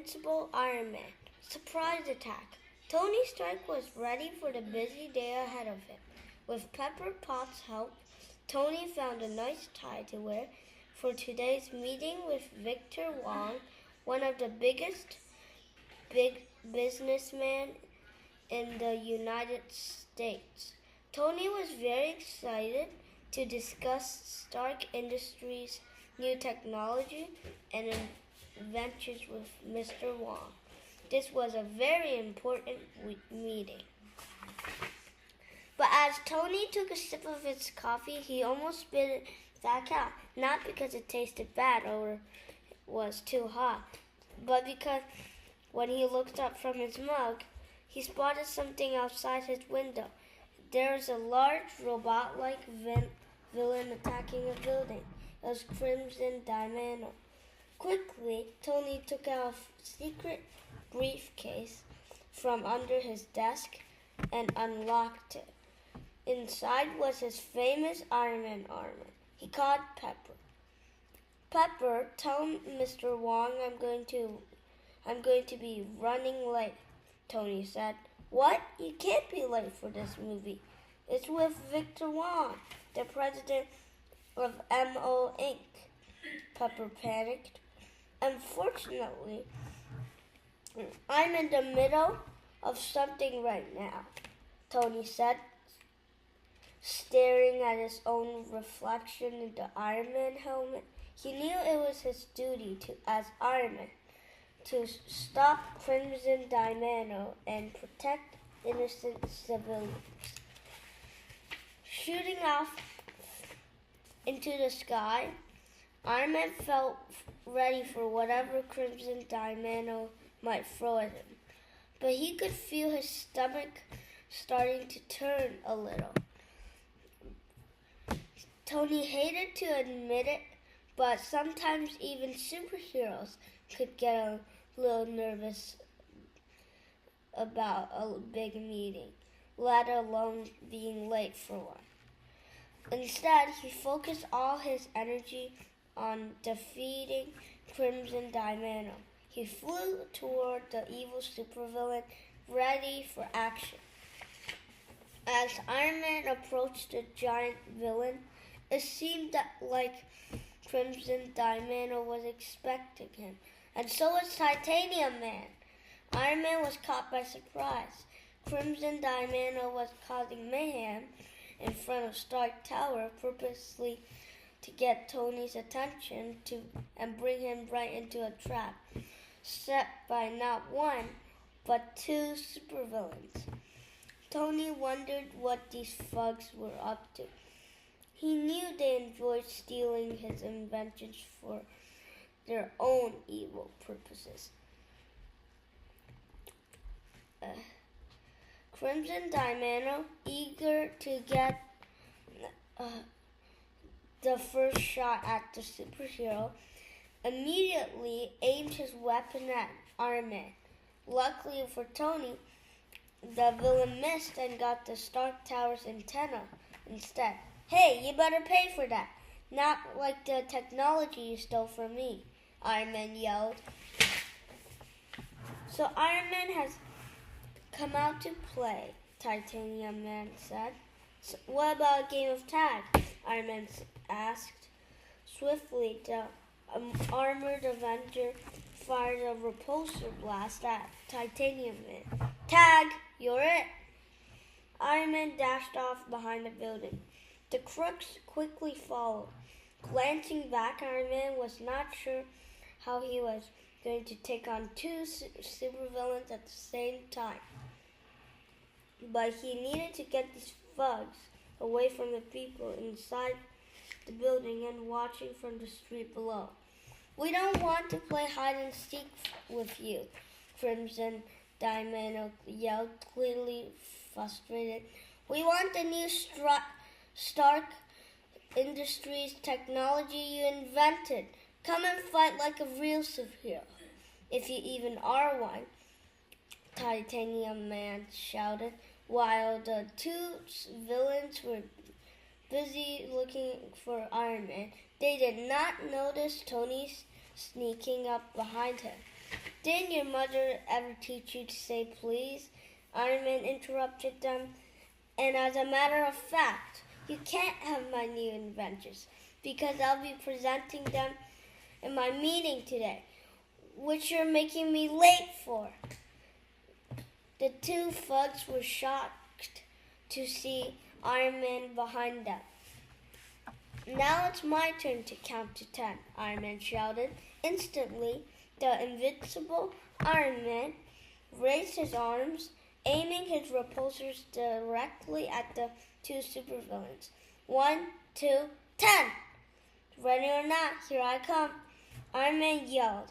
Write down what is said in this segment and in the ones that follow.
Invincible Iron Man. Surprise attack. Tony Stark was ready for the busy day ahead of him. With Pepper Potts' help, Tony found a nice tie to wear for today's meeting with Victor Wong, one of the biggest businessmen in the United States. Tony was very excited to discuss Stark Industries' new technology and adventures with Mr. Wong. This was a very important meeting. But as Tony took a sip of his coffee, he almost spit it back out. Not because it tasted bad or was too hot, but because when he looked up from his mug, he spotted something outside his window. There was a large robot-like villain attacking a building. It was Crimson Dynamo. Quickly, Tony took out a secret briefcase from under his desk and unlocked it. Inside was his famous Iron Man armor. He called Pepper. Pepper, tell Mr. Wong I'm going to be running late, Tony said. What? You can't be late for this movie. It's with Victor Wong, the president of MO Inc. Pepper panicked. Unfortunately, I'm in the middle of something right now, Tony said, staring at his own reflection in the Iron Man helmet. He knew it was his duty as Iron Man to stop Crimson Dynamo and protect innocent civilians. Shooting off into the sky, Iron Man felt ready for whatever Crimson Dynamo might throw at him. But he could feel his stomach starting to turn a little. Tony hated to admit it, but sometimes even superheroes could get a little nervous about a big meeting, let alone being late for one. Instead, he focused all his energy on defeating Crimson Dynamo. He flew toward the evil supervillain, ready for action. As Iron Man approached the giant villain, it seemed like Crimson Dynamo was expecting him, and so was Titanium Man. Iron Man was caught by surprise. Crimson Dynamo was causing mayhem in front of Stark Tower purposely to get Tony's attention and bring him right into a trap set by not one, but two supervillains. Tony wondered what these thugs were up to. He knew they enjoyed stealing his inventions for their own evil purposes. Crimson Dynamo, eager to get the first shot at the superhero, immediately aimed his weapon at Iron Man. Luckily for Tony, the villain missed and got the Stark Tower's antenna instead. Hey, you better pay for that. Not like the technology you stole from me, Iron Man yelled. So Iron Man has come out to play, Titanium Man said. So what about a game of tag? Iron Man asked. Swiftly, the armored Avenger fired a repulsor blast at Titanium Man. Tag, you're it. Iron Man dashed off behind the building. The crooks quickly followed. Glancing back, Iron Man was not sure how he was going to take on two supervillains at the same time. But he needed to get these thugs away from the people inside the building and watching from the street below. We don't want to play hide and seek with you, Crimson Dynamo yelled, clearly frustrated. We want the new Stark Industries technology you invented. Come and fight like a real superhero, if you even are one, Titanium Man shouted, while the two villains were busy looking for Iron Man. They did not notice Tony sneaking up behind him. Didn't your mother ever teach you to say please? Iron Man interrupted them. And as a matter of fact, you can't have my new inventions because I'll be presenting them in my meeting today, which you're making me late for. The two thugs were shocked to see Iron Man behind them. Now it's my turn to count to 10, Iron Man shouted. Instantly, the invincible Iron Man raised his arms, aiming his repulsors directly at the two supervillains. 1, 2, 10! Ready or not, here I come, Iron Man yelled.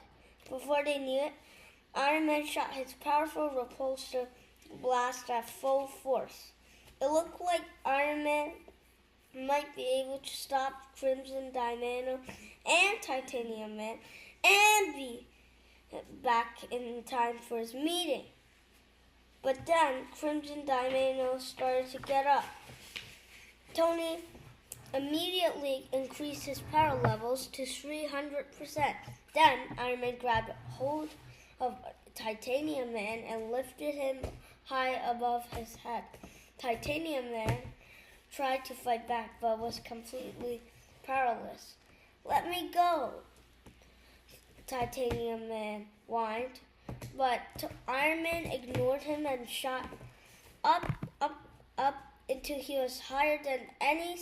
Before they knew it, Iron Man shot his powerful repulsor blast at full force. It looked like Iron Man might be able to stop Crimson Dynamo and Titanium Man and be back in time for his meeting. But then Crimson Dynamo started to get up. Tony immediately increased his power levels to 300%. Then Iron Man grabbed hold of Titanium Man and lifted him high above his head. Titanium Man tried to fight back but was completely powerless. Let me go, Titanium Man whined, but Iron Man ignored him and shot up until he was higher than any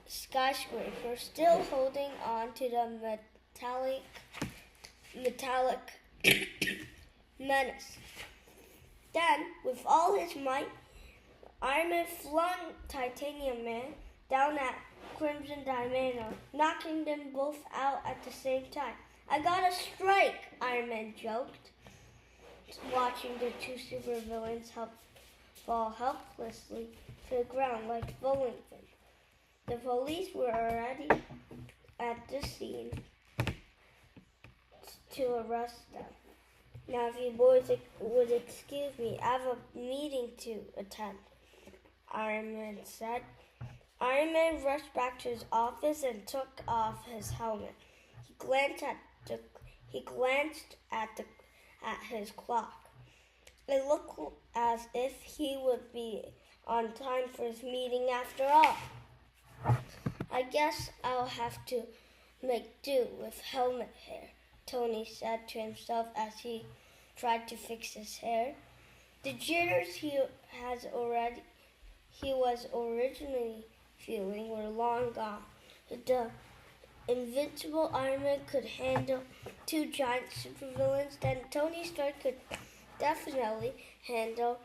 skyscraper, still holding on to the metallic menace. Then, with all his might, Iron Man flung Titanium Man down at Crimson Dynamo, knocking them both out at the same time. I got a strike, Iron Man joked, watching the two supervillains fall helplessly to the ground like bowling pins. The police were already at the scene to arrest them. Now, if you boys would excuse me, I have a meeting to attend, Iron Man said. Iron Man rushed back to his office and took off his helmet. He glanced at his clock. It looked as if he would be on time for his meeting after all. I guess I'll have to make do with helmet hair, Tony said to himself as he tried to fix his hair. The jitters he was originally feeling were long gone. The invincible Iron Man could handle two giant supervillains, then Tony Stark could definitely handle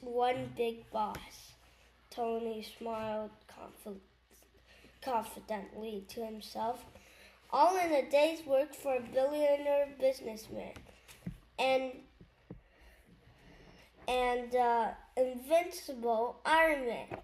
one big boss. Tony smiled confidently to himself. All in a day's work for a billionaire businessman. And invincible Iron Man.